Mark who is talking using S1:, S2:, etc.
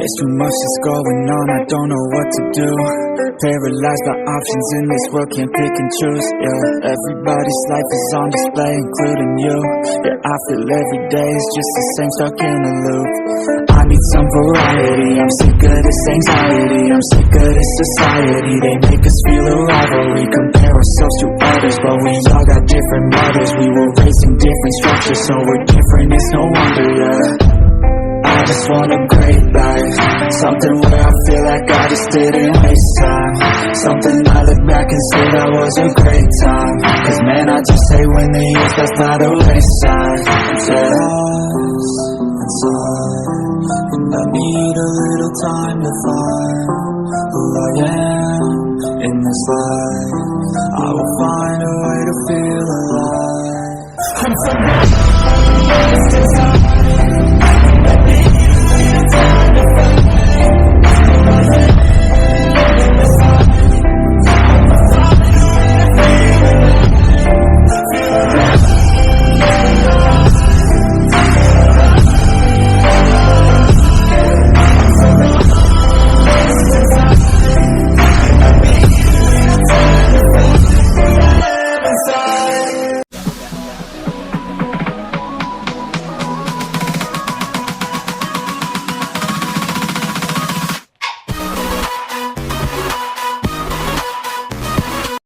S1: There's too much that's going on, I don't know what to do. Paralyzed by options in this world, can't pick and choose. Yeah, everybody's life is on display, including you. Yeah, I feel every day is just the same, stuck in a loop. I need some variety, I'm sick of this anxiety. I'm sick of this society, they make us feel a rivalry. Compare ourselves to others, but we all got different mothers. We were raised in different structures, so we're different, it's no wonder, yeah. I just want a great life, something where I feel like I just didn't waste time. Something I look back and say that was a great time. Cause man, I just hate when the years pass by to waste time.